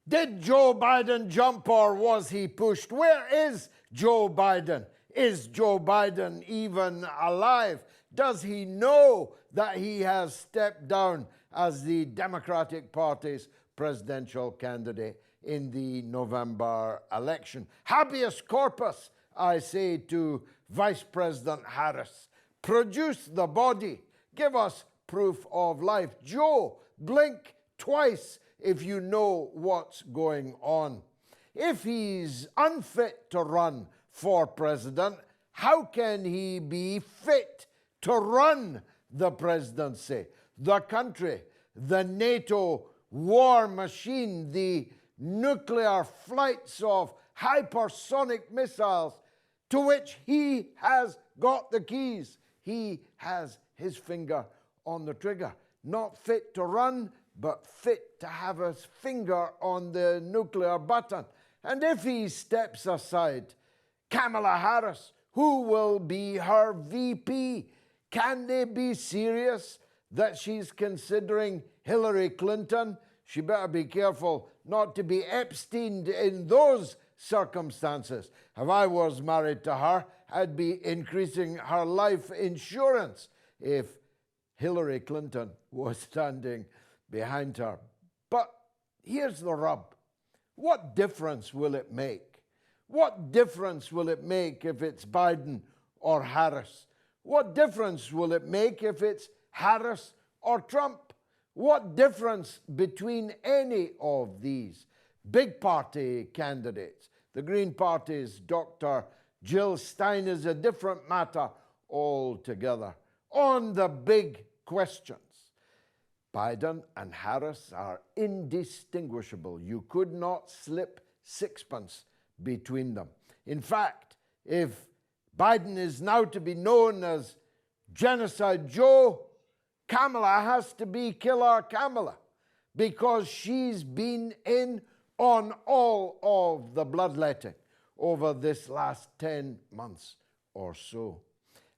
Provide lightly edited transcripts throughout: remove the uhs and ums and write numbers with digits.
Did Joe Biden jump or was he pushed? Where is Joe Biden? Is Joe Biden even alive? Does he know that he has stepped down as the Democratic Party's presidential candidate in the November election? Habeas corpus, I say to Vice President Harris. Produce the body. Give us proof of life. Joe, blink twice if you know what's going on. If he's unfit to run for president, how can he be fit to run the presidency? The country, the NATO war machine, the nuclear flights of hypersonic missiles to which he has got the keys. He has his finger on the trigger. Not fit to run, but fit to have his finger on the nuclear button. And if he steps aside, Kamala Harris, who will be her VP? Can they be serious that she's considering Hillary Clinton? She better be careful not to be Epsteined in those circumstances. If I was married to her, I'd be increasing her life insurance if Hillary Clinton was standing behind her. But here's the rub. What difference will it make? What difference will it make if it's Biden or Harris? What difference will it make if it's Harris or Trump? What difference between any of these big party candidates? The Green Party's Dr. Jill Stein is a different matter altogether. On the big questions, Biden and Harris are indistinguishable. You could not slip sixpence between them. In fact, if Biden is now to be known as Genocide Joe, Kamala has to be Killer Kamala because she's been in on all of the bloodletting over this last 10 months or so.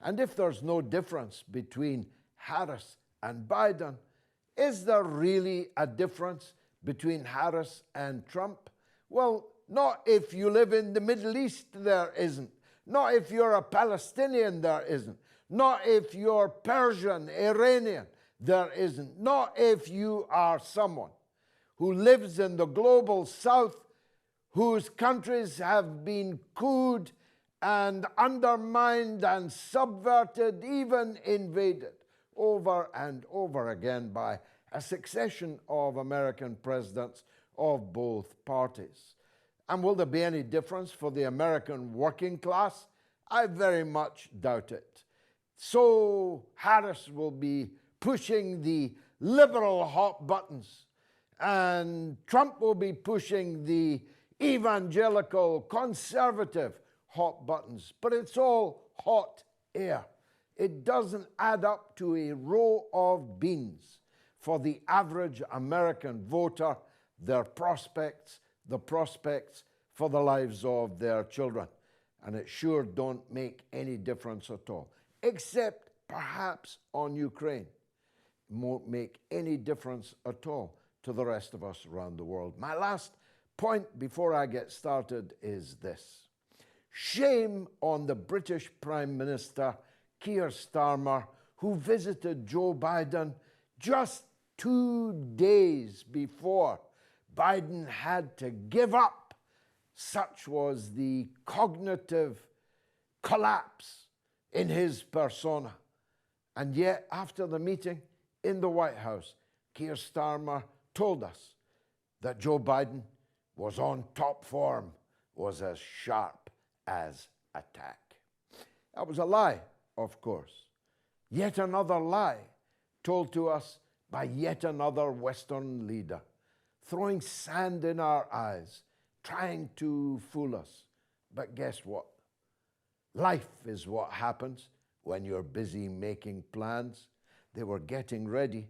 And if there's no difference between Harris and Biden, is there really a difference between Harris and Trump? Well, not if you live in the Middle East, there isn't. Not if you're a Palestinian, there isn't. Not if you're Persian, Iranian, there isn't. Not if you are someone who lives in the global south, whose countries have been couped and undermined and subverted, even invaded over and over again by a succession of American presidents of both parties. And will there be any difference for the American working class? I very much doubt it. So Harris will be pushing the liberal hot buttons, and Trump will be pushing the evangelical conservative hot buttons. But it's all hot air. It doesn't add up to a row of beans for the average American voter, their prospects, the prospects for the lives of their children. And it sure don't make any difference at all, except perhaps on Ukraine. It won't make any difference at all to the rest of us around the world. My last point before I get started is this. Shame on the British Prime Minister, Keir Starmer, who visited Joe Biden just 2 days before Biden had to give up. Such was the cognitive collapse in his persona. And yet, after the meeting in the White House, Keir Starmer told us that Joe Biden was on top form, was as sharp as a tack. That was a lie, of course. Yet another lie told to us by yet another Western leader, throwing sand in our eyes, trying to fool us. But guess what? Life is what happens when you're busy making plans. They were getting ready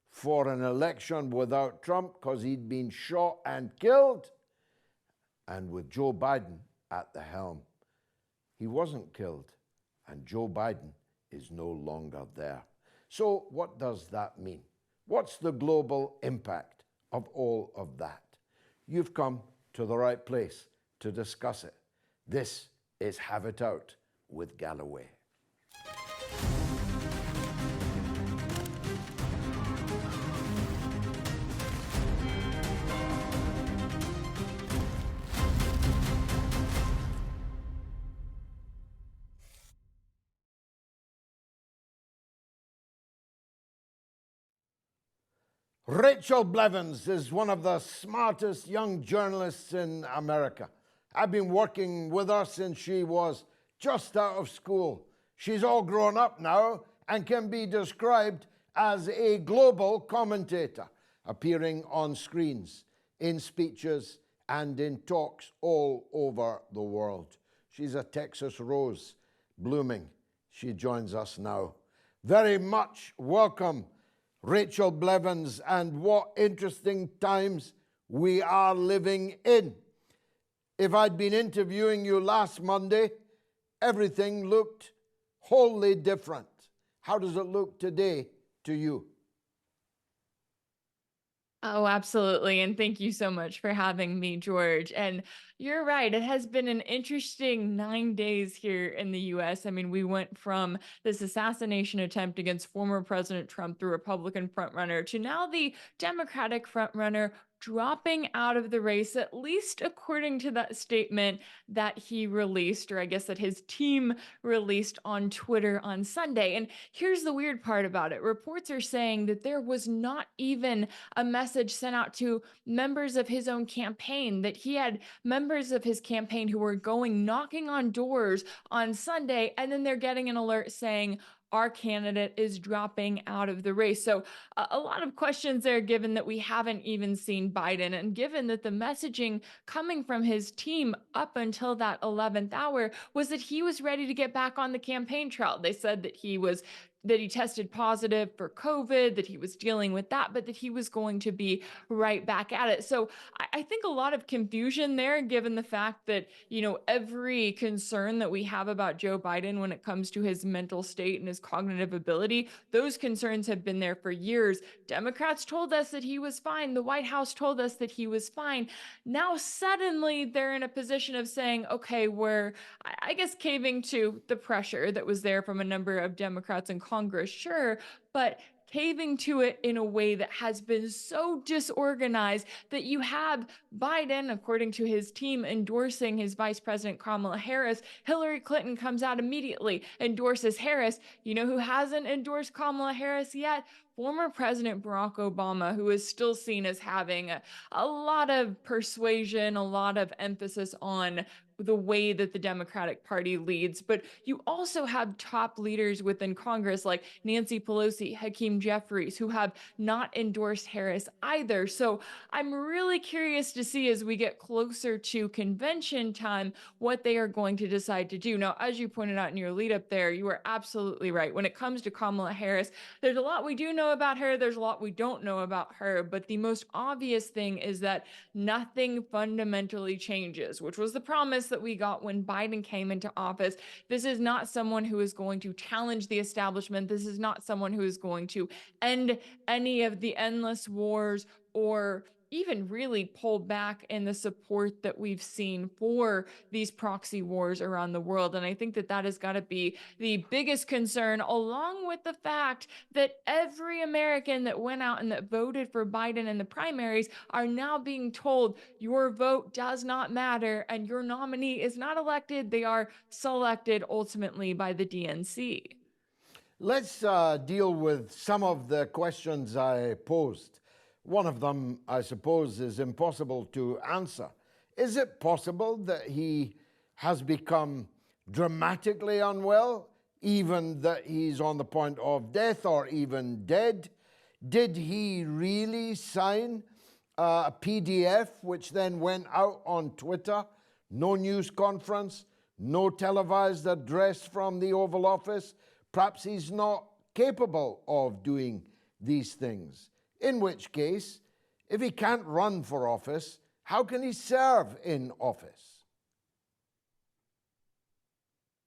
for an election without Trump because he'd been shot and killed. And with Joe Biden at the helm, he wasn't killed, and Joe Biden is no longer there. So what does that mean? What's the global impact of all of that? you've come to the right place to discuss it. This is Have It Out with Galloway. Rachel Blevins is one of the smartest young journalists in America. I've been working with her since she was just out of school. She's all grown up now and can be described as a global commentator, appearing on screens, in speeches, and in talks all over the world. She's a Texas rose, blooming. She joins us now. Very much welcome, Rachel Blevins, and what interesting times we are living in. If I'd been interviewing you last Monday, everything looked wholly different. How does it look today to you? Oh, absolutely. And thank you so much for having me, George. And you're right. It has been an interesting 9 days here in the US. I mean, we went from this assassination attempt against former President Trump, the Republican frontrunner, to now the Democratic frontrunner dropping out of the race, at least according to that statement that he released, or I guess that his team released on Twitter on Sunday. And here's the weird part about it. Reports are saying that there was not even a message sent out to members of his own campaign, that he had members of his campaign who were going knocking on doors on Sunday, and then they're getting an alert saying, our candidate is dropping out of the race. So a lot of questions there, given that we haven't even seen Biden, and given that the messaging coming from his team up until that 11th hour was that he was ready to get back on the campaign trail. They said that he tested positive for COVID, that he was dealing with that, but that he was going to be right back at it. So I think a lot of confusion there, given the fact that, every concern that we have about Joe Biden when it comes to his mental state and his cognitive ability, those concerns have been there for years. Democrats told us that he was fine. The White House told us that he was fine. Now, suddenly they're in a position of saying, okay, we're, I guess, caving to the pressure that was there from a number of Democrats in Congress, sure, but caving to it in a way that has been so disorganized that you have Biden, according to his team, endorsing his Vice President Kamala Harris. Hillary Clinton comes out immediately, endorses Harris. You know who hasn't endorsed Kamala Harris yet? Former President Barack Obama, who is still seen as having a lot of persuasion, a lot of emphasis on the way that the Democratic Party leads. But you also have top leaders within Congress like Nancy Pelosi, Hakeem Jeffries, who have not endorsed Harris either. So I'm really curious to see, as we get closer to convention time, what they are going to decide to do. Now, as you pointed out in your lead up there, you are absolutely right. When it comes to Kamala Harris, there's a lot we do know about her. There's a lot we don't know about her. But the most obvious thing is that nothing fundamentally changes, which was the promise that we got when Biden came into office. This is not someone who is going to challenge the establishment. This is not someone who is going to end any of the endless wars or even really pull back in the support that we've seen for these proxy wars around the world. And I think that that has got to be the biggest concern, along with the fact that every American that went out and that voted for Biden in the primaries are now being told your vote does not matter and your nominee is not elected. They are selected ultimately by the DNC. Let's deal with some of the questions I posed. One of them, I suppose, is impossible to answer. Is it possible that he has become dramatically unwell, even that he's on the point of death or even dead? Did he really sign a PDF which then went out on Twitter? No news conference, no televised address from the Oval Office. Perhaps he's not capable of doing these things. In which case, if he can't run for office, how can he serve in office?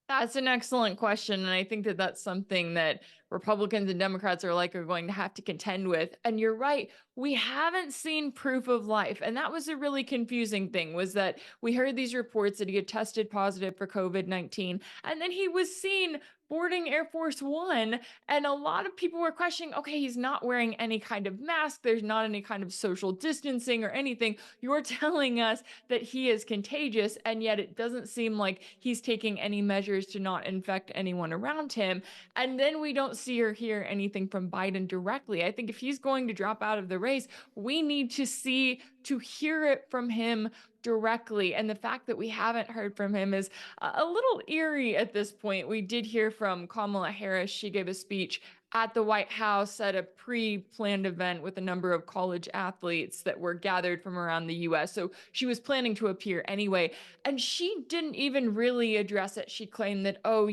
That's an excellent question. And I think that that's something that Republicans and Democrats are going to have to contend with. And you're right, we haven't seen proof of life. And that was a really confusing thing, was that we heard these reports that he had tested positive for COVID-19, and then he was seen boarding Air Force One. And a lot of people were questioning, okay, he's not wearing any kind of mask. There's not any kind of social distancing or anything. You're telling us that he is contagious, and yet it doesn't seem like he's taking any measures to not infect anyone around him. And then we don't see or hear anything from Biden directly. I think if he's going to drop out of the race, we need to hear it from him directly. And the fact that we haven't heard from him is a little eerie at this point. We did hear from Kamala Harris. She gave a speech at the White House at a pre-planned event with a number of college athletes that were gathered from around the US. So she was planning to appear anyway. And she didn't even really address it. She claimed that, oh,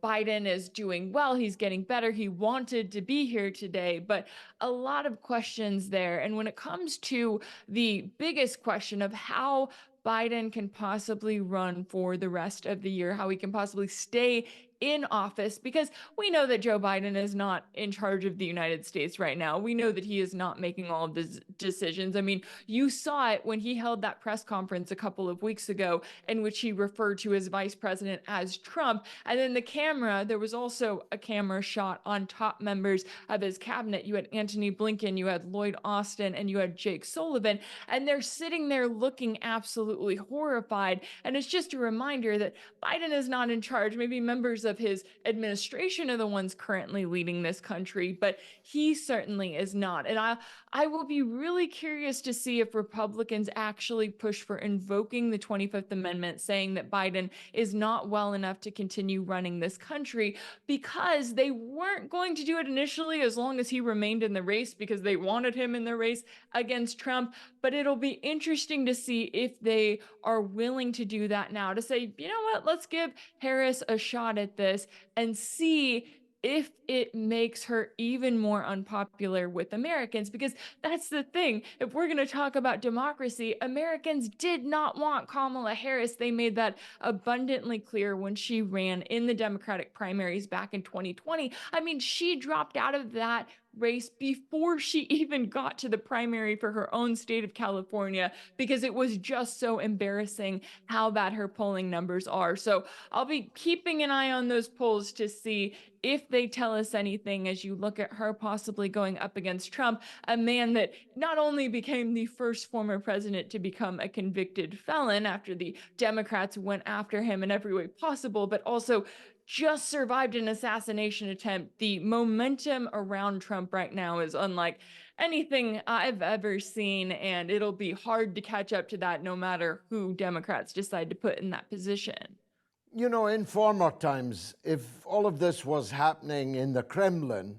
Biden is doing well. He's getting better. He wanted to be here today. But a lot of questions there. And when it comes to the biggest question of how Biden can possibly run for the rest of the year, how he can possibly stay in office, because we know that Joe Biden is not in charge of the United States right now. We know that he is not making all of the decisions. I mean, you saw it when he held that press conference a couple of weeks ago in which he referred to his vice president as Trump. And then there was also a camera shot on top members of his cabinet. You had Antony Blinken, you had Lloyd Austin, and you had Jake Sullivan. And they're sitting there looking absolutely horrified. And it's just a reminder that Biden is not in charge. Maybe members of his administration are the ones currently leading this country, but he certainly is not. And I will be really curious to see if Republicans actually push for invoking the 25th Amendment, saying that Biden is not well enough to continue running this country, because they weren't going to do it initially as long as he remained in the race, because they wanted him in the race against Trump. But it'll be interesting to see if they are willing to do that now, to say, you know what, let's give Harris a shot at this and see if it makes her even more unpopular with Americans. Because that's the thing. If we're going to talk about democracy, Americans did not want Kamala Harris. They made that abundantly clear when she ran in the Democratic primaries back in 2020. I mean, she dropped out of that race before she even got to the primary for her own state of California, because it was just so embarrassing how bad her polling numbers are. So I'll be keeping an eye on those polls to see if they tell us anything, as you look at her possibly going up against Trump, a man that not only became the first former president to become a convicted felon after the Democrats went after him in every way possible, but also just survived an assassination attempt. The momentum around Trump right now is unlike anything I've ever seen, and it'll be hard to catch up to that no matter who Democrats decide to put in that position. You know, in former times, if all of this was happening in the Kremlin,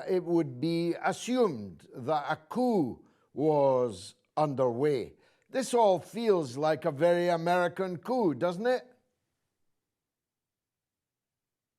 it would be assumed that a coup was underway. This all feels like a very American coup, doesn't it?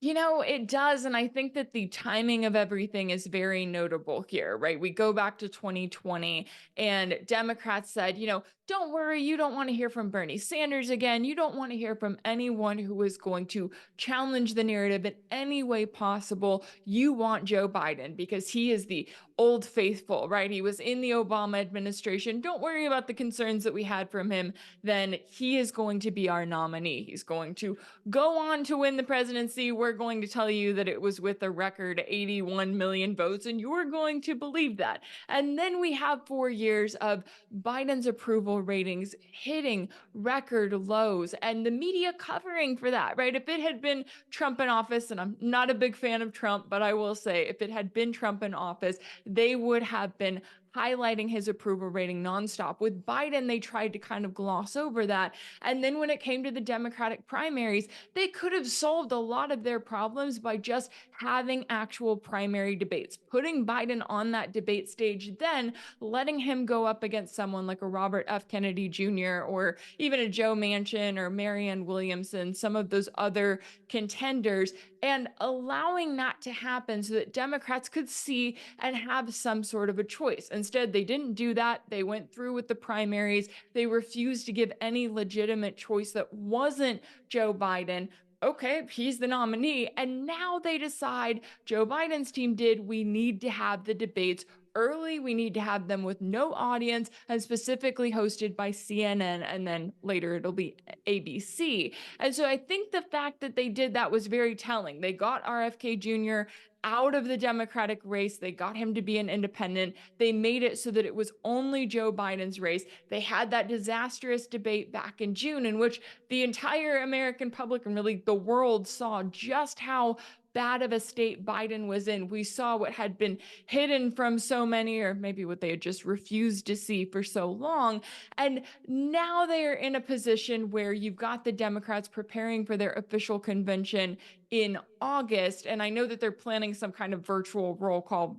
It does. And I think that the timing of everything is very notable here, right? We go back to 2020, and Democrats said, don't worry, you don't want to hear from Bernie Sanders again. You don't want to hear from anyone who is going to challenge the narrative in any way possible. You want Joe Biden because he is the old faithful, right? He was in the Obama administration. Don't worry about the concerns that we had from him. Then he is going to be our nominee. He's going to go on to win the presidency. We're going to tell you that it was with a record 81 million votes, and you're going to believe that. And then we have 4 years of Biden's approval ratings hitting record lows, and the media covering for that, right? If it had been Trump in office, and I'm not a big fan of Trump, but I will say if it had been Trump in office, they would have been highlighting his approval rating nonstop. With Biden, they tried to kind of gloss over that. And then when it came to the Democratic primaries, they could have solved a lot of their problems by just having actual primary debates, putting Biden on that debate stage, then letting him go up against someone like a Robert F. Kennedy Jr. or even a Joe Manchin or Marianne Williamson, some of those other contenders, and allowing that to happen so that Democrats could see and have some sort of a choice. Instead, they didn't do that. They went through with the primaries. They refused to give any legitimate choice that wasn't Joe Biden. okay, he's the nominee. And now they decide, Joe Biden's team did, we need to have the debates early. We need to have them with no audience and specifically hosted by CNN. And then later it'll be ABC. And so I think the fact that they did that was very telling. They got RFK Jr. out of the Democratic race. They got him to be an independent. They made it so that it was only Joe Biden's race. They had that disastrous debate back in June in which the entire American public and really the world saw just how bad of a state Biden was in. We saw what had been hidden from so many, or maybe what they had just refused to see for so long. And now they are in a position where you've got the Democrats preparing for their official convention in August. And I know that they're planning some kind of virtual roll call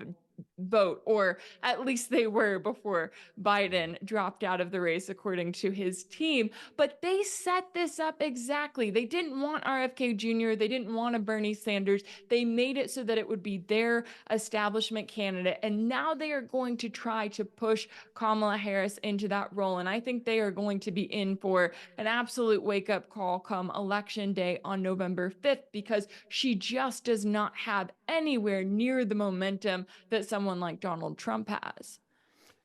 vote, or at least they were before Biden dropped out of the race, according to his team. But they set this up exactly. They didn't want RFK Jr., they didn't want a Bernie Sanders. They made it so that it would be their establishment candidate. And now they are going to try to push Kamala Harris into that role. And I think they are going to be in for an absolute wake up call come election day on November 5th, because she just does not have anywhere near the momentum that someone like Donald Trump has.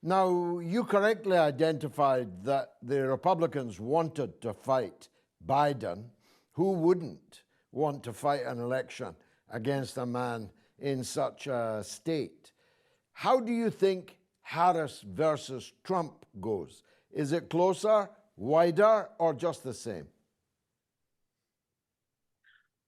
Now, you correctly identified that the Republicans wanted to fight Biden. Who wouldn't want to fight an election against a man in such a state? How do you think Harris versus Trump goes? Is it closer, wider, or just the same?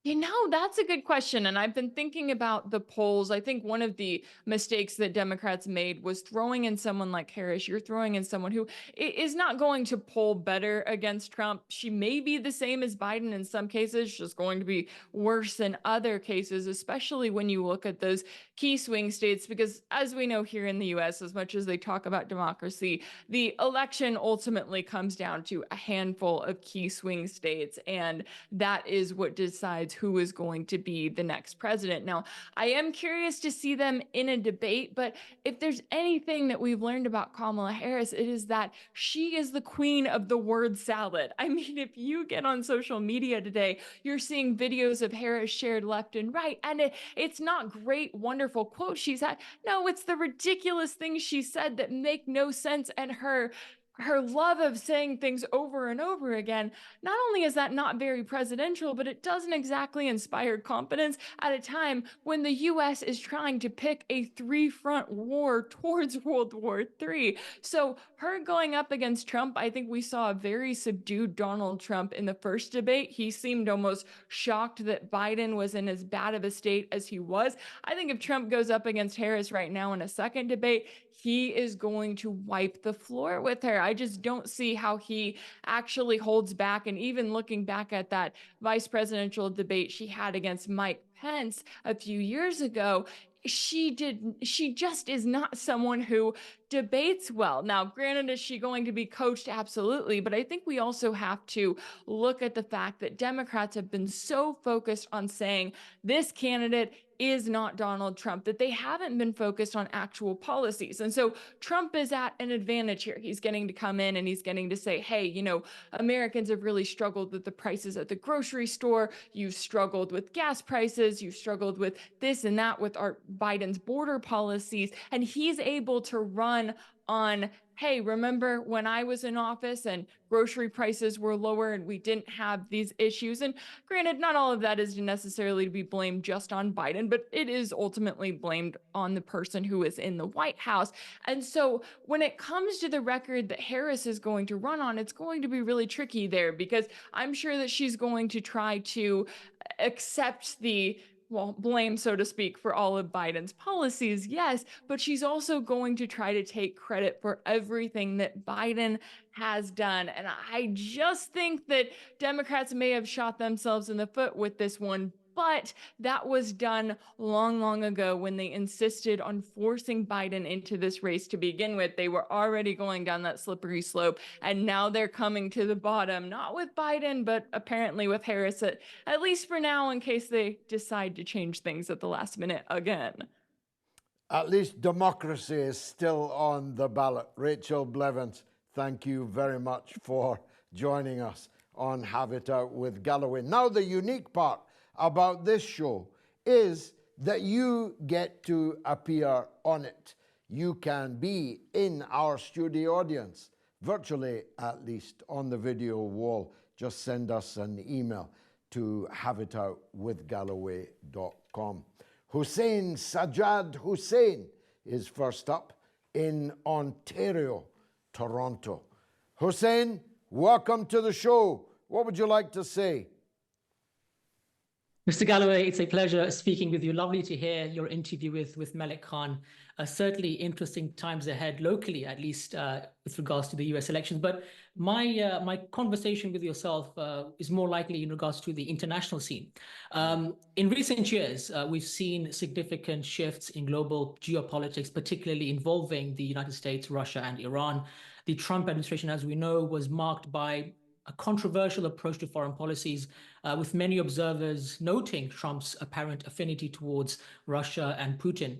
You know, that's a good question. And I've been thinking about the polls. I think one of the mistakes that Democrats made was throwing in someone like Harris. You're throwing in someone who is not going to poll better against Trump. She may be the same as Biden in some cases, just going to be worse in other cases, especially when you look at those key swing states. Because as we know here in the US, as much as they talk about democracy, the election ultimately comes down to a handful of key swing states. And that is what decides who is going to be the next president. Now, I am curious to see them in a debate, but if there's anything that we've learned about Kamala Harris, it is that she is the queen of the word salad. I mean, if you get on social media today, you're seeing videos of Harris shared left and right, and it's not great, wonderful quotes she's had. No, it's the ridiculous things she said that make no sense, and her love of saying things over and over again. Not only is that not very presidential, but it doesn't exactly inspire confidence at a time when the US is trying to pick a three-front war towards World War III. So her going up against Trump, I think we saw a very subdued Donald Trump in the first debate. He seemed almost shocked that Biden was in as bad of a state as he was. I think if Trump goes up against Harris right now in a second debate, he is going to wipe the floor with her. I just don't see how he actually holds back. And even looking back at that vice presidential debate she had against Mike Pence a few years ago, she just is not someone who debates well. Now, granted, is she going to be coached? Absolutely. But I think we also have to look at the fact that Democrats have been so focused on saying this candidate is not Donald Trump, that they haven't been focused on actual policies. And so Trump is at an advantage here. He's getting to come in and he's getting to say, hey, you know, Americans have really struggled with the prices at the grocery store. You've struggled with gas prices. You've struggled with this and that with our Biden's border policies. And he's able to run on, hey, remember when I was in office and grocery prices were lower and we didn't have these issues? And granted, not all of that is necessarily to be blamed just on Biden, but it is ultimately blamed on the person who is in the White House. And so when it comes to the record that Harris is going to run on, it's going to be really tricky there, because I'm sure that she's going to try to accept the blame, so to speak, for all of Biden's policies, yes, but she's also going to try to take credit for everything that Biden has done. And I just think that Democrats may have shot themselves in the foot with this one, but that was done long, long ago when they insisted on forcing Biden into this race to begin with. They were already going down that slippery slope, and now they're coming to the bottom, not with Biden, but apparently with Harris, at least for now, in case they decide to change things at the last minute again. At least democracy is still on the ballot. Rachel Blevins, thank you very much for joining us on Have It Out with Galloway. Now, the unique part about this show is that you get to appear on it. You can be in our studio audience, virtually at least, on the video wall. Just send us an email to haveitoutwithgalloway.com. Hussein Sajjad Hussein is first up in Ontario, Toronto. Hussein, welcome to the show. What would you like to say? Mr. Galloway, it's a pleasure speaking with you. Lovely to hear your interview with Malik Khan. Certainly interesting times ahead, locally at least, with regards to the US elections. But my conversation with yourself is more likely in regards to the international scene. In recent years, we've seen significant shifts in global geopolitics, particularly involving the United States, Russia, and Iran. The Trump administration, as we know, was marked by a controversial approach to foreign policies, with many observers noting Trump's apparent affinity towards Russia and Putin.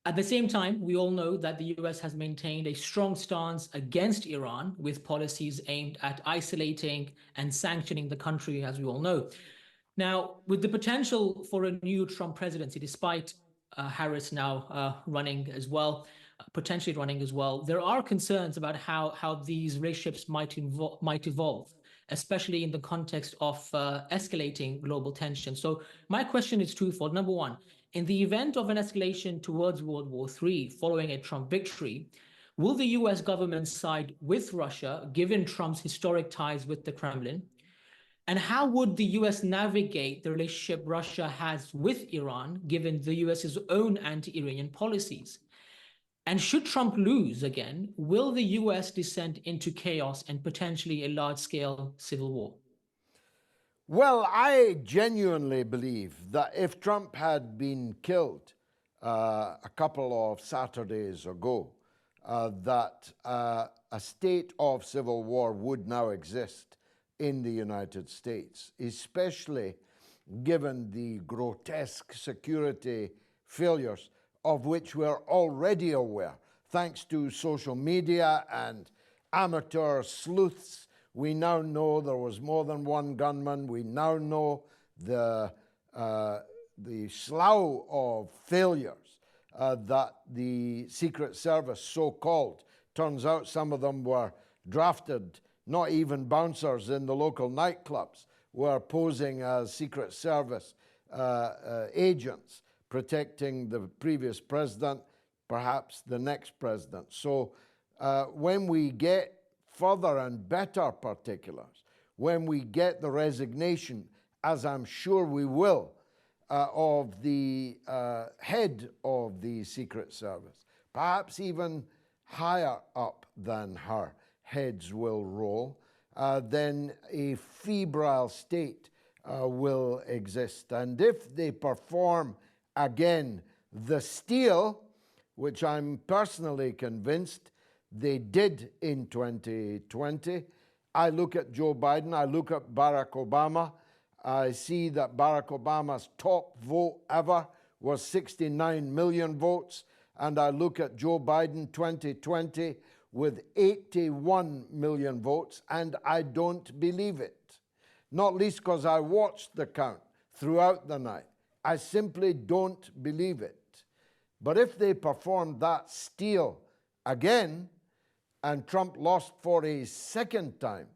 At the same time, we all know that the US has maintained a strong stance against Iran, with policies aimed at isolating and sanctioning the country, as we all know. Now, with the potential for a new Trump presidency, despite Harris now potentially running as well, there are concerns about how these relationships might evolve, especially in the context of escalating global tension. So my question is twofold. Number one, in the event of an escalation towards World War III following a Trump victory, will the US government side with Russia, given Trump's historic ties with the Kremlin? And how would the US navigate the relationship Russia has with Iran, given the US's own anti-Iranian policies? And should Trump lose again, will the US descend into chaos and potentially a large-scale civil war? Well, I genuinely believe that if Trump had been killed a couple of Saturdays ago, that a state of civil war would now exist in the United States, especially given the grotesque security failures of which we're already aware, thanks to social media and amateur sleuths. We now know there was more than one gunman. We now know the slough of failures that the Secret Service, so-called, turns out some of them were drafted, not even bouncers in the local nightclubs, were posing as Secret Service agents, protecting the previous president, perhaps the next president. So when we get further and better particulars, when we get the resignation, as I'm sure we will, of the head of the Secret Service, perhaps even higher up than her, heads will roll, then a febrile state will exist. And if they perform again the steal, which I'm personally convinced they did in 2020, I look at Joe Biden, I look at Barack Obama, I see that Barack Obama's top vote ever was 69 million votes, and I look at Joe Biden 2020 with 81 million votes, and I don't believe it. Not least because I watched the count throughout the night. I simply don't believe it. But if they perform that steal again, and Trump lost for a second time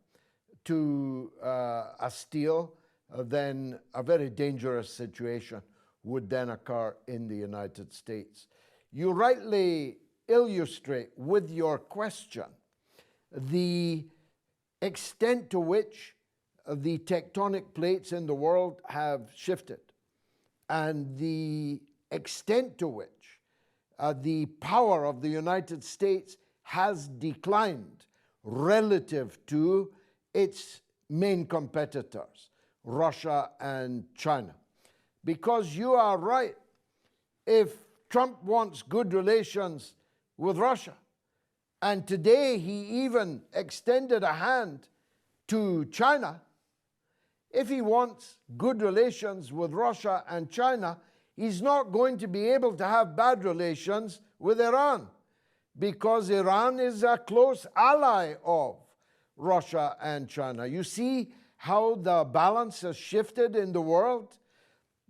to a steal, then a very dangerous situation would then occur in the United States. You rightly illustrate with your question the extent to which the tectonic plates in the world have shifted, and the extent to which the power of the United States has declined relative to its main competitors, Russia and China. Because you are right, if Trump wants good relations with Russia, and today he even extended a hand to China, if he wants good relations with Russia and China, he's not going to be able to have bad relations with Iran, because Iran is a close ally of Russia and China. You see how the balance has shifted in the world?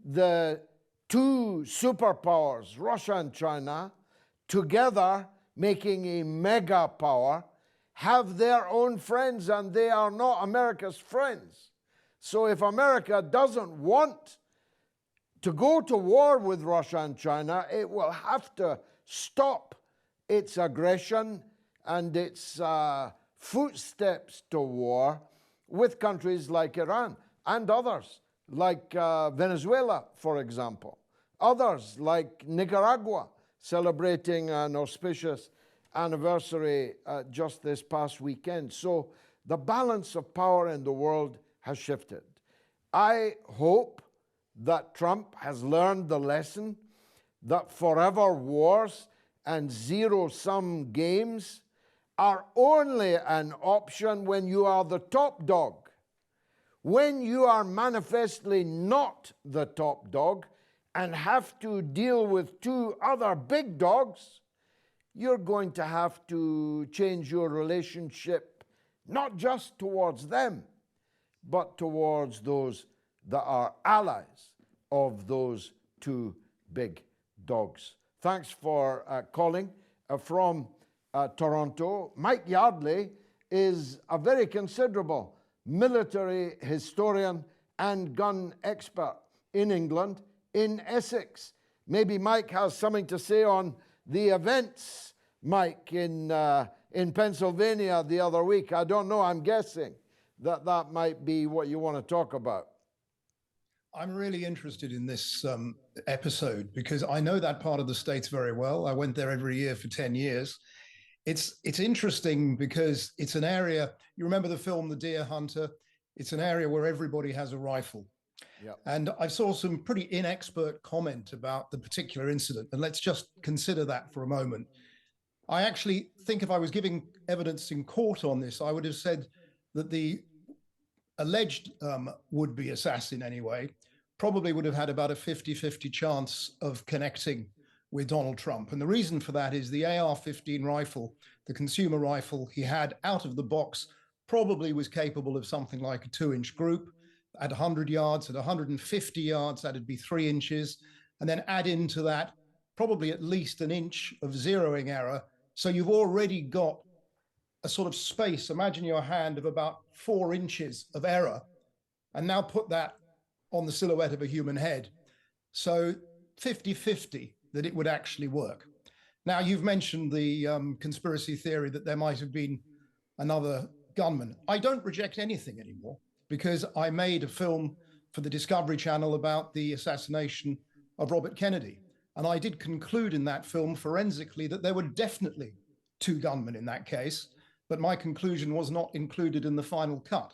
The two superpowers, Russia and China, together making a mega power, have their own friends, and they are not America's friends. So if America doesn't want to go to war with Russia and China, it will have to stop its aggression and its footsteps to war with countries like Iran and others, like Venezuela, for example. Others, like Nicaragua, celebrating an auspicious anniversary just this past weekend. So the balance of power in the world has shifted. I hope that Trump has learned the lesson that forever wars and zero-sum games are only an option when you are the top dog. When you are manifestly not the top dog and have to deal with two other big dogs, you're going to have to change your relationship, not just towards them, but towards those that are allies of those two big dogs. Thanks for calling from Toronto. Mike Yardley is a very considerable military historian and gun expert in England, in Essex. Maybe Mike has something to say on the events, Mike, in Pennsylvania the other week. I don't know, I'm guessing that that might be what you want to talk about. I'm really interested in this episode because I know that part of the States very well. I went there every year for 10 years. It's interesting because it's an area, you remember the film The Deer Hunter? It's an area where everybody has a rifle. Yep. And I saw some pretty inexpert comment about the particular incident, and let's just consider that for a moment. I actually think if I was giving evidence in court on this, I would have said that the alleged would-be assassin anyway probably would have had about a 50-50 chance of connecting with Donald Trump. And the reason for that is the AR-15 rifle, the consumer rifle he had out of the box, probably was capable of something like a 2-inch group. At 100 yards, at 150 yards, that'd be 3 inches. And then add into that probably at least an inch of zeroing error. So you've already got a sort of space, imagine your hand, of about 4 inches of error. And now put that on the silhouette of a human head. So 50-50 that it would actually work. Now, you've mentioned the conspiracy theory that there might have been another gunman. I don't reject anything anymore because I made a film for the Discovery Channel about the assassination of Robert Kennedy. And I did conclude in that film forensically that there were definitely 2 gunmen in that case, but my conclusion was not included in the final cut.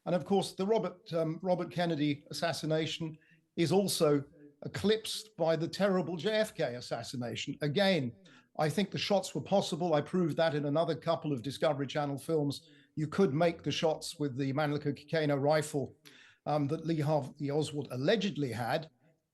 And of course, the Robert Kennedy assassination is also eclipsed by the terrible JFK assassination. Again, I think the shots were possible. I proved that in another couple of Discovery Channel films. You could make the shots with the Mannlicher Kikeno rifle that Lee Harvey Oswald allegedly had,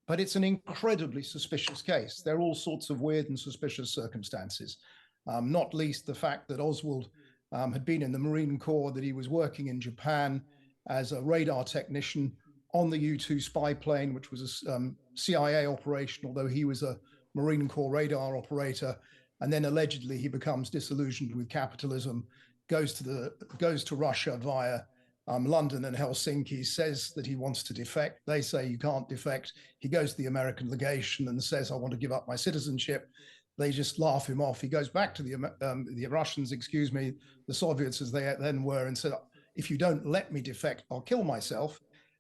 but it's an incredibly suspicious case. There are all sorts of weird and suspicious circumstances, not least the fact that Oswald had been in the Marine Corps, that he was working in Japan as a radar technician on the U-2 spy plane, which was a CIA operation, although he was a Marine Corps radar operator. And then allegedly he becomes disillusioned with capitalism, goes to Russia via London and Helsinki, says that he wants to defect. They say you can't defect. He goes to the American legation and says, I want to give up my citizenship. They just laugh him off. He goes back to the Russians, the Soviets as they then were, and said, if you don't let me defect, I'll kill myself.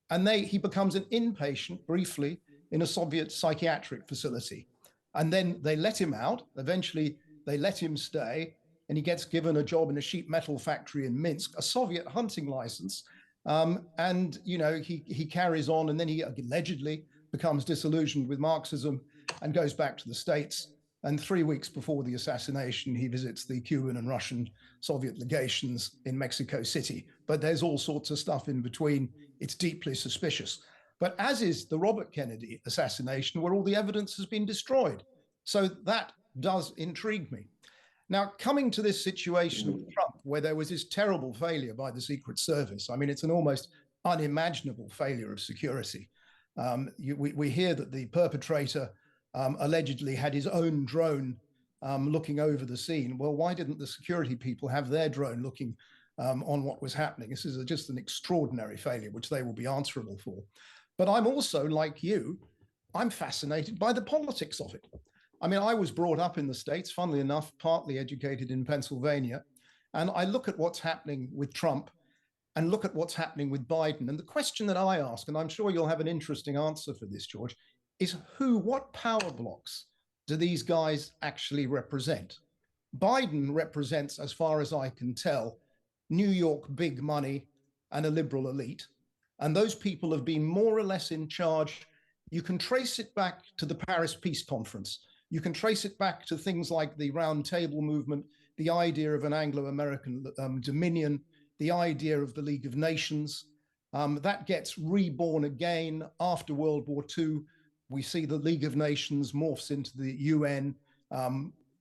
And he becomes an inpatient briefly in a Soviet psychiatric facility. And then they let him out. Eventually, they let him stay, and he gets given a job in a sheet metal factory in Minsk, a Soviet hunting license. And, you know, he carries on, and then he allegedly becomes disillusioned with Marxism and goes back to the States. And 3 weeks before the assassination, he visits the Cuban and Russian Soviet legations in Mexico City. But there's all sorts of stuff in between. It's deeply suspicious. But as is the Robert Kennedy assassination, where all the evidence has been destroyed. So that does intrigue me. Now, coming to this situation with Trump, where there was this terrible failure by the Secret Service, I mean, it's an almost unimaginable failure of security. We hear that the perpetrator allegedly had his own drone looking over the scene. Well, why didn't the security people have their drone looking on what was happening? This is just an extraordinary failure, which they will be answerable for. But I'm also, like you, I'm fascinated by the politics of it. I mean, I was brought up in the States, funnily enough, partly educated in Pennsylvania, and I look at what's happening with Trump and look at what's happening with Biden. And the question that I ask, and I'm sure you'll have an interesting answer for this, George, is what power blocks do these guys actually represent? Biden represents, as far as I can tell, New York big money and a liberal elite. And those people have been more or less in charge. You can trace it back to the Paris Peace Conference. You can trace it back to things like the Round Table movement, the idea of an Anglo-American dominion, the idea of the League of Nations. That gets reborn again after World War II. We see the League of Nations morphs into the UN.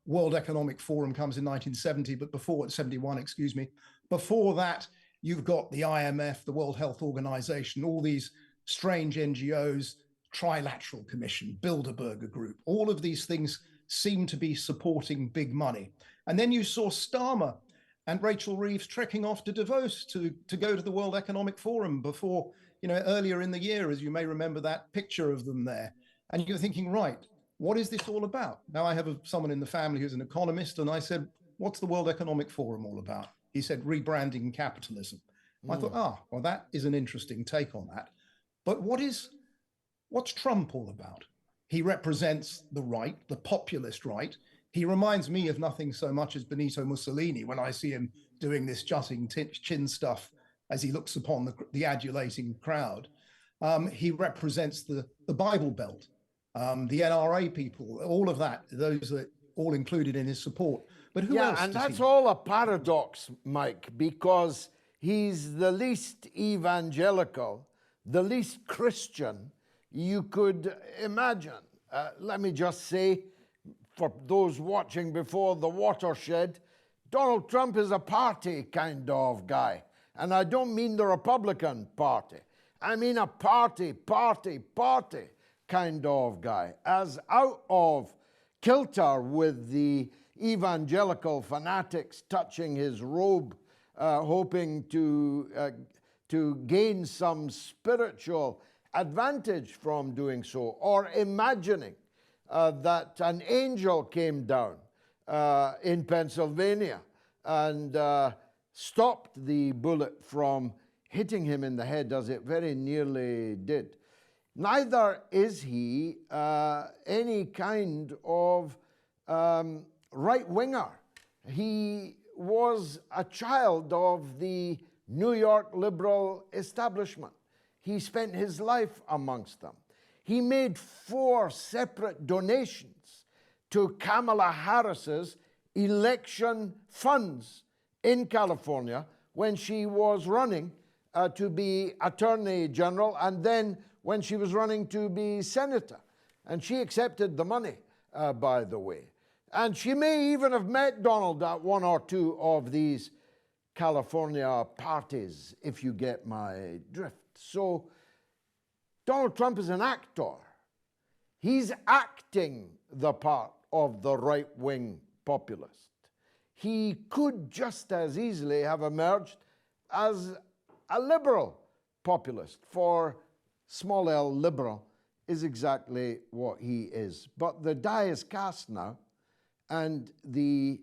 World Economic Forum comes in 1970, but before 71, excuse me. Before that, you've got the IMF, the World Health Organization, all these strange NGOs, Trilateral Commission, Bilderberger Group. All of these things seem to be supporting big money. And then you saw Starmer and Rachel Reeves trekking off to Davos to go to the World Economic Forum before, earlier in the year, as you may remember that picture of them there. And you're thinking, right, what is this all about? Now, I have someone in the family who's an economist, and I said, what's the World Economic Forum all about? He said, rebranding capitalism. I thought, well, that is an interesting take on that. But what's Trump all about? He represents the right, the populist right. He reminds me of nothing so much as Benito Mussolini when I see him doing this jutting chin stuff as he looks upon the adulating crowd. He represents the Bible Belt, the NRA people, all of that, those are all included in his support. But who else? Yeah, and that's all a paradox, Mike, because he's the least evangelical, the least Christian you could imagine. Let me just say, for those watching before the watershed, Donald Trump is a party kind of guy. And I don't mean the Republican Party. I mean a party kind of guy. As out of kilter with the evangelical fanatics touching his robe, hoping to gain some spiritual advantage from doing so, or imagining that an angel came down in Pennsylvania and stopped the bullet from hitting him in the head, as it very nearly did. Neither is he any kind of right-winger. He was a child of the New York liberal establishment. He spent his life amongst them. He made 4 separate donations to Kamala Harris's election funds in California when she was running to be Attorney General, and then when she was running to be Senator. And she accepted the money, by the way. And she may even have met Donald at 1 or 2 of these California parties, if you get my drift. So Donald Trump is an actor. He's acting the part of the right-wing populist. He could just as easily have emerged as a liberal populist, for small l liberal is exactly what he is. But the die is cast now, and the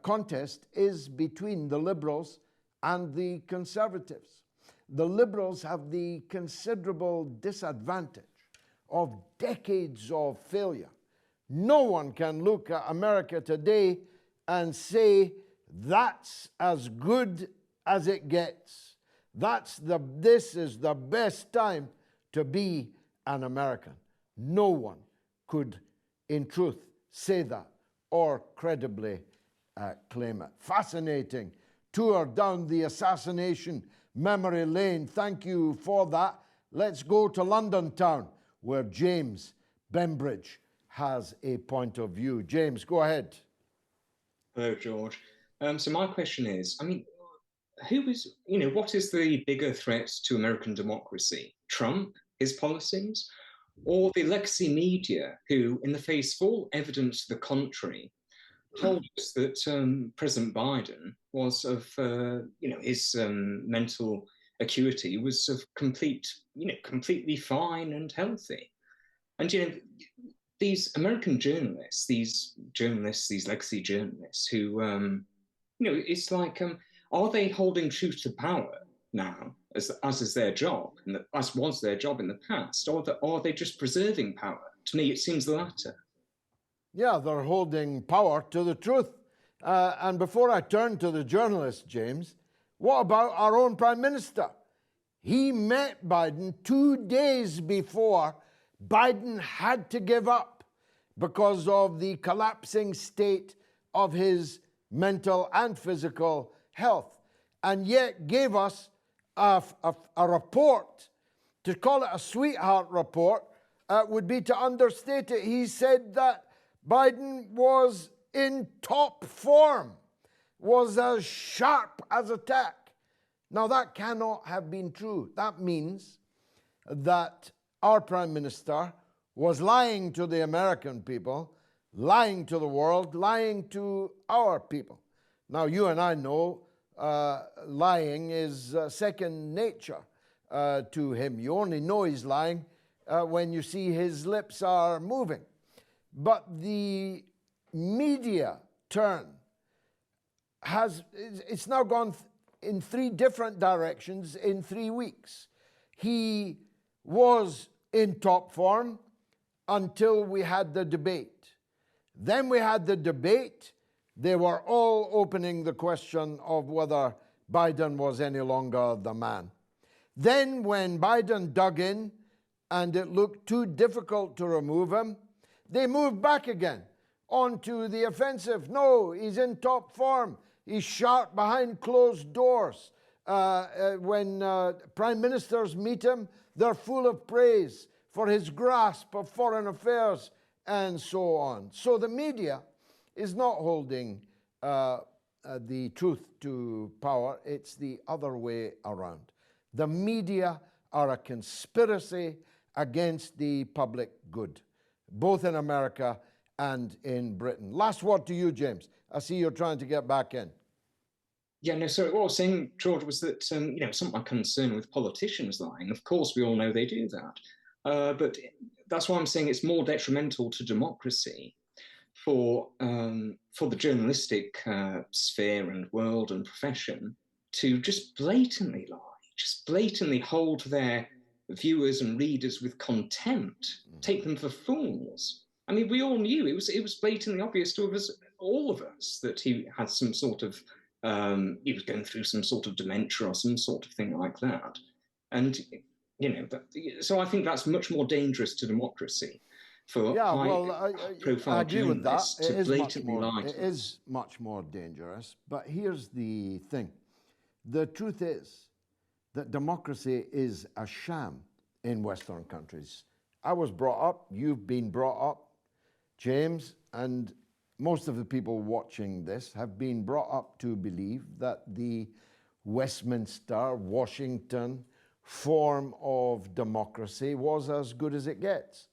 contest is between the liberals and the conservatives. The liberals have the considerable disadvantage of decades of failure. No one can look at America today and say that's as good as it gets. This is the best time to be an American. No one could, in truth, say that or credibly claim it. Fascinating tour down the assassination memory lane. Thank you for that. Let's go to London town, where James Bembridge has a point of view. James, go ahead. Hello, George. So my question is, what is the bigger threat to American democracy? Trump, his policies, or the legacy media, who, in the face of all evidence to the contrary, told us that President Biden was his mental acuity was of completely fine and healthy. And, these American journalists, these legacy journalists who, it's like, are they holding truth to power now, as is their job, and as was their job in the past, or are they just preserving power? To me, it seems the latter. Yeah, they're holding power to the truth. And before I turn to the journalist, James, what about our own Prime Minister? He met Biden 2 days before Biden had to give up because of the collapsing state of his mental and physical health, and yet gave us a report. To call it a sweetheart report would be to understate it. He said that Biden was in top form, was as sharp as a tack. Now, that cannot have been true. That means that our Prime Minister was lying to the American people, lying to the world, lying to our people. Now, you and I know lying is second nature to him. You only know he's lying when you see his lips are moving. But the media turn it's now gone in 3 different directions in 3 weeks. He was in top form until we had the debate. Then we had the debate. They were all opening the question of whether Biden was any longer the man. Then when Biden dug in and it looked too difficult to remove him, they moved back again onto the offensive. No, he's in top form. He's sharp behind closed doors. When prime ministers meet him, they're full of praise for his grasp of foreign affairs and so on. So the media is not holding the truth to power. It's the other way around. The media are a conspiracy against the public good, both in America and in Britain. Last word to you, James. I see you're trying to get back in. Yeah, no, so what I was saying, George, was that, it's not my concern with politicians lying. Of course, we all know they do that. But that's why I'm saying it's more detrimental to democracy for the journalistic sphere and world and profession to just blatantly lie, just blatantly hold their viewers and readers with contempt, take them for fools. I mean, we all knew, it was blatantly obvious to all of us that he had some sort of, he was going through some sort of dementia or some sort of thing like that. And, so I think that's much more dangerous to democracy for high-profile journalists to blatantly lie to us. It is much more dangerous, but here's the thing. The truth is that democracy is a sham in Western countries. I was brought up, you've been brought up, James, and most of the people watching this have been brought up to believe that the Westminster, Washington form of democracy was as good as it gets.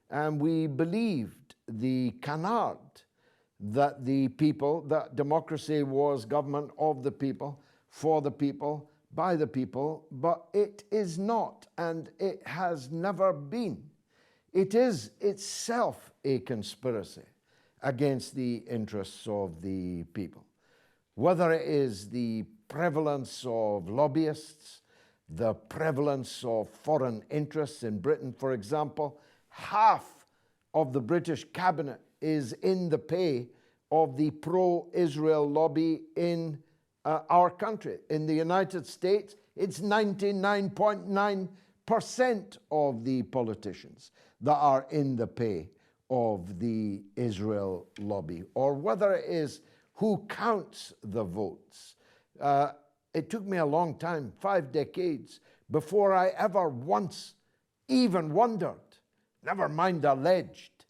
And we believed the canard that that democracy was government of the people, for the people, by the people, but it is not, and it has never been. It is itself a conspiracy against the interests of the people. Whether it is the prevalence of lobbyists, the prevalence of foreign interests in Britain, for example, half of the British cabinet is in the pay of the pro-Israel lobby in our country. In the United States, it's 99.9% of the politicians that are in the pay of the Israel lobby, or whether it is who counts the votes. It took me a long time, 5 decades, before I ever once even wondered, never mind alleged,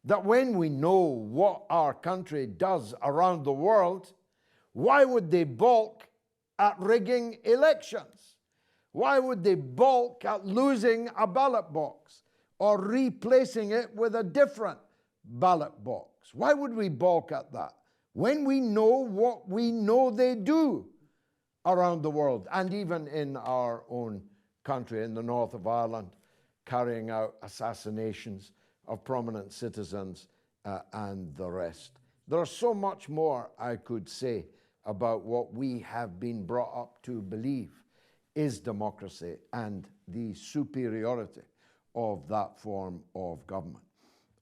that when we know what our country does around the world, why would they balk at rigging elections? Why would they balk at losing a ballot box or replacing it with a different ballot box? Why would we balk at that when we know what we know they do around the world and even in our own country, in the north of Ireland, carrying out assassinations of prominent citizens and the rest? There's so much more I could say about what we have been brought up to believe is democracy and the superiority of that form of government,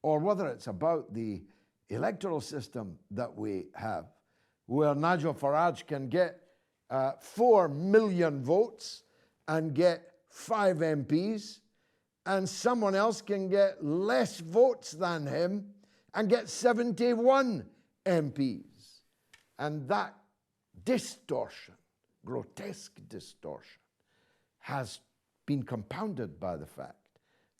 or whether it's about the electoral system that we have, where Nigel Farage can get 4 million votes and get 5 MPs, and someone else can get less votes than him and get 71 MPs. And that distortion, grotesque distortion, has been compounded by the fact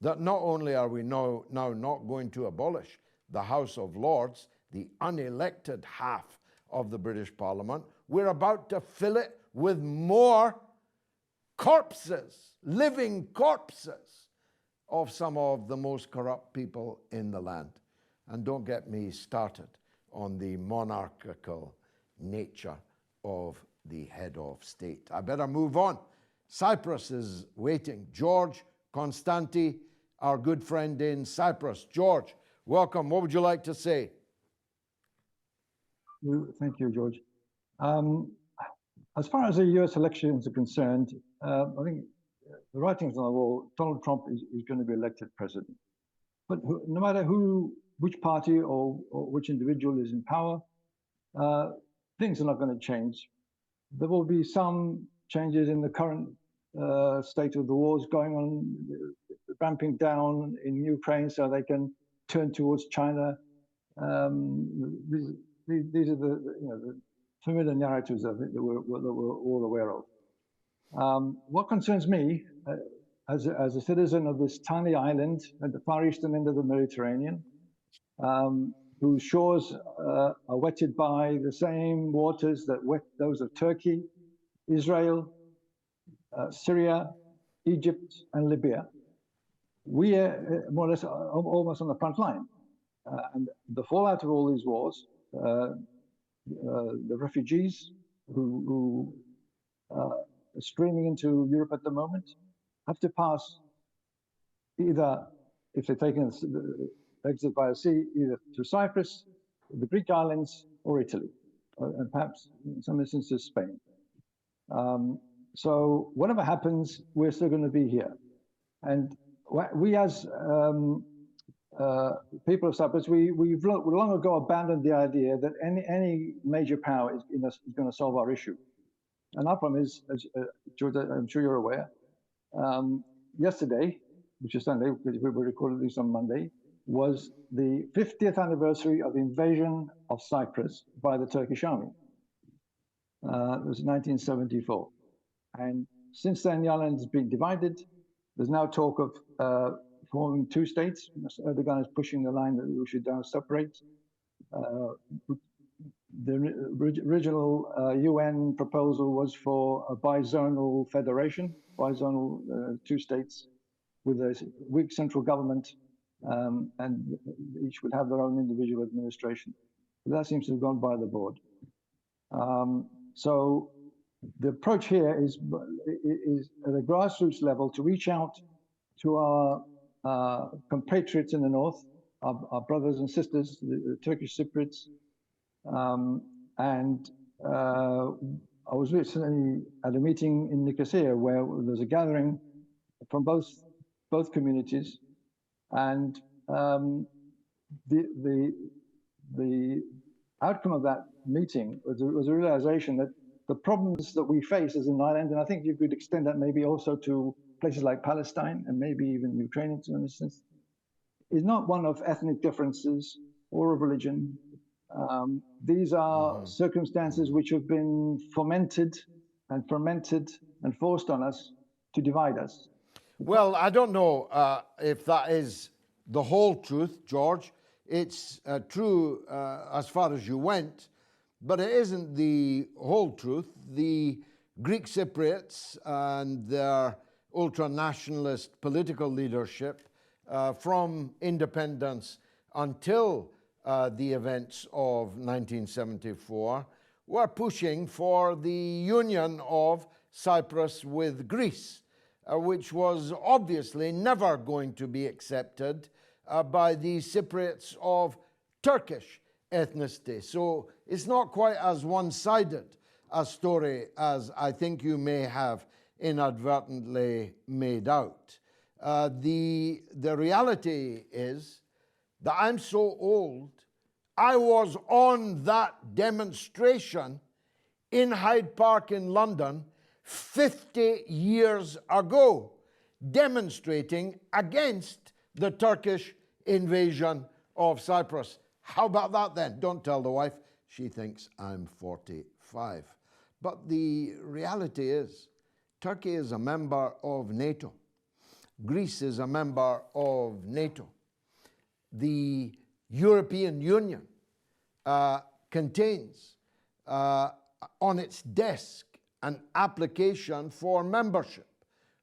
that not only are we now not going to abolish the House of Lords, the unelected half of the British Parliament, we're about to fill it with more corpses, living corpses of some of the most corrupt people in the land. And don't get me started on the monarchical nature of the head of state. I better move on. Cyprus is waiting. George Constanti, our good friend in Cyprus. George, welcome. What would you like to say? Thank you, George. As far as the US elections are concerned, I think the writing's on the wall. Donald Trump is going to be elected president. But no matter which party or which individual is in power, things are not going to change. There will be some changes in the current state of the wars going on, ramping down in Ukraine so they can turn towards China. These are the familiar narratives of it that we're all aware of. What concerns me as a citizen of this tiny island at the far eastern end of the Mediterranean, whose shores are wetted by the same waters that wet those of Turkey, Israel, Syria, Egypt, and Libya. We are more or less almost on the front line. And the fallout of all these wars, the refugees who are streaming into Europe at the moment have to pass either, if they're taking the exit by sea, either to Cyprus, the Greek islands, or Italy, and perhaps in some instances Spain. So whatever happens, we're still going to be here. And we as people of Cyprus, we've long ago abandoned the idea that any major power is going to solve our issue. And our problem is, as George, I'm sure you're aware, yesterday, which is Sunday, because we recorded this on Monday, was the 50th anniversary of the invasion of Cyprus by the Turkish army. It was 1974. And since then, the island has been divided. There's now talk of forming 2 states. Erdogan is pushing the line that we should now separate. The original UN proposal was for a bizonal federation, bizonal 2 states with a weak central government, and each would have their own individual administration. But that seems to have gone by the board. So the approach here is at a grassroots level to reach out to our compatriots in the north, our brothers and sisters, the Turkish Cypriots. And I was recently at a meeting in Nicosia where there's a gathering from both communities, and the outcome of that meeting was a realization that the problems that we face as an island, and I think you could extend that maybe also to places like Palestine and maybe even Ukraine, for instance, is not one of ethnic differences or of religion. These are circumstances which have been fomented and fermented and forced on us to divide us. Well, I don't know if that is the whole truth, George. It's true as far as you went, but it isn't the whole truth. The Greek Cypriots and their ultra-nationalist political leadership from independence until the events of 1974 were pushing for the union of Cyprus with Greece, which was obviously never going to be accepted by the Cypriots of Turkish ethnicity. So it's not quite as one-sided a story as I think you may have inadvertently made out. The reality is that I'm so old, I was on that demonstration in Hyde Park in London 50 years ago, demonstrating against the Turkish invasion of Cyprus. How about that then? Don't tell the wife. She thinks I'm 45. But the reality is, Turkey is a member of NATO. Greece is a member of NATO. The European Union contains on its desk an application for membership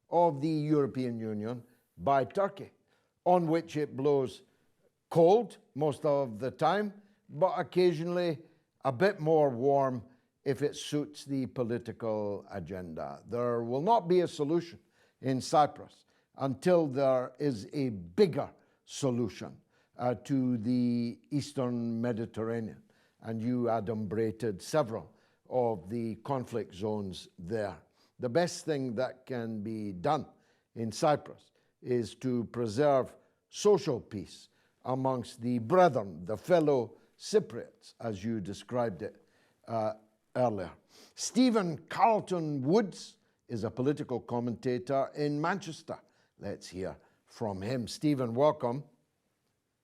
of the European Union by Turkey, on which it blows cold most of the time, but occasionally a bit more warm if it suits the political agenda. There will not be a solution in Cyprus until there is a bigger solution to the Eastern Mediterranean. And you adumbrated several of the conflict zones there. The best thing that can be done in Cyprus is to preserve social peace amongst the brethren, the fellow Cypriots, as you described it earlier. Stephen Carlton Woods is a political commentator in Manchester. Let's hear from him. Stephen, welcome.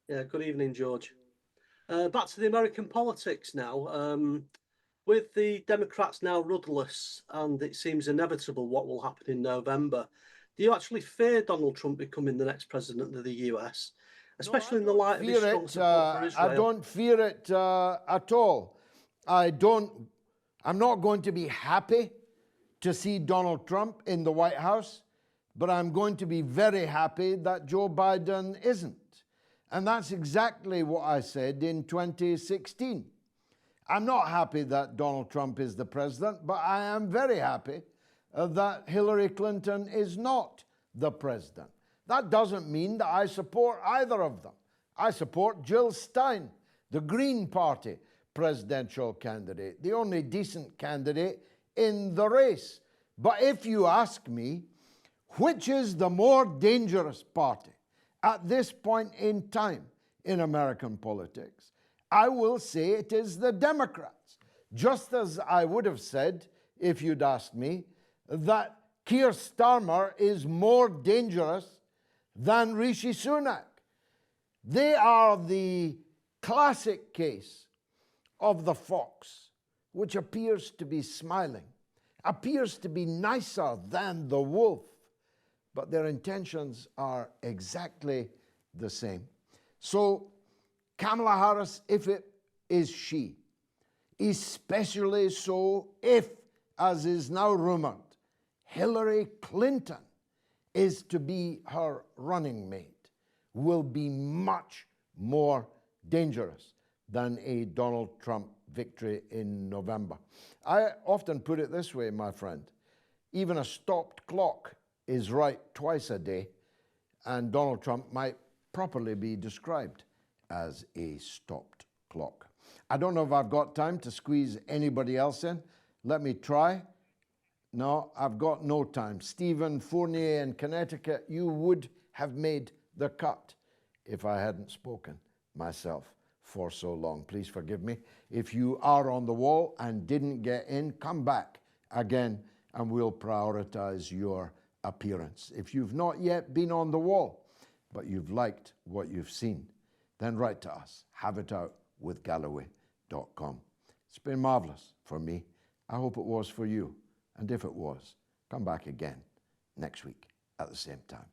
Yeah, good evening, George. Back to the American politics now. With the Democrats now rudderless, and it seems inevitable what will happen in November, do you actually fear Donald Trump becoming the next president of the US, especially in the light of his strong support for Israel? I don't fear it at all. I'm not going to be happy to see Donald Trump in the White House, but I'm going to be very happy that Joe Biden isn't. And that's exactly what I said in 2016. I'm not happy that Donald Trump is the president, but I am very happy that Hillary Clinton is not the president. That doesn't mean that I support either of them. I support Jill Stein, the Green Party presidential candidate, the only decent candidate in the race. But if you ask me, which is the more dangerous party at this point in time in American politics, I will say it is the Democrats, just as I would have said, if you'd asked me, that Keir Starmer is more dangerous than Rishi Sunak. They are the classic case of the fox, which appears to be smiling, appears to be nicer than the wolf, but their intentions are exactly the same. So Kamala Harris, if it is she, especially so if, as is now rumored, Hillary Clinton is to be her running mate, will be much more dangerous than a Donald Trump victory in November. I often put it this way, my friend. Even a stopped clock is right twice a day, and Donald Trump might properly be described as a stopped clock. I don't know if I've got time to squeeze anybody else in. Let me try. No, I've got no time. Stephen Fournier in Connecticut, you would have made the cut if I hadn't spoken myself for so long. Please forgive me. If you are on the wall and didn't get in, come back again and we'll prioritize your appearance. If you've not yet been on the wall, but you've liked what you've seen, then write to us, haveitoutwithgalloway.com. It's been marvelous for me. I hope it was for you. And if it was, come back again next week at the same time.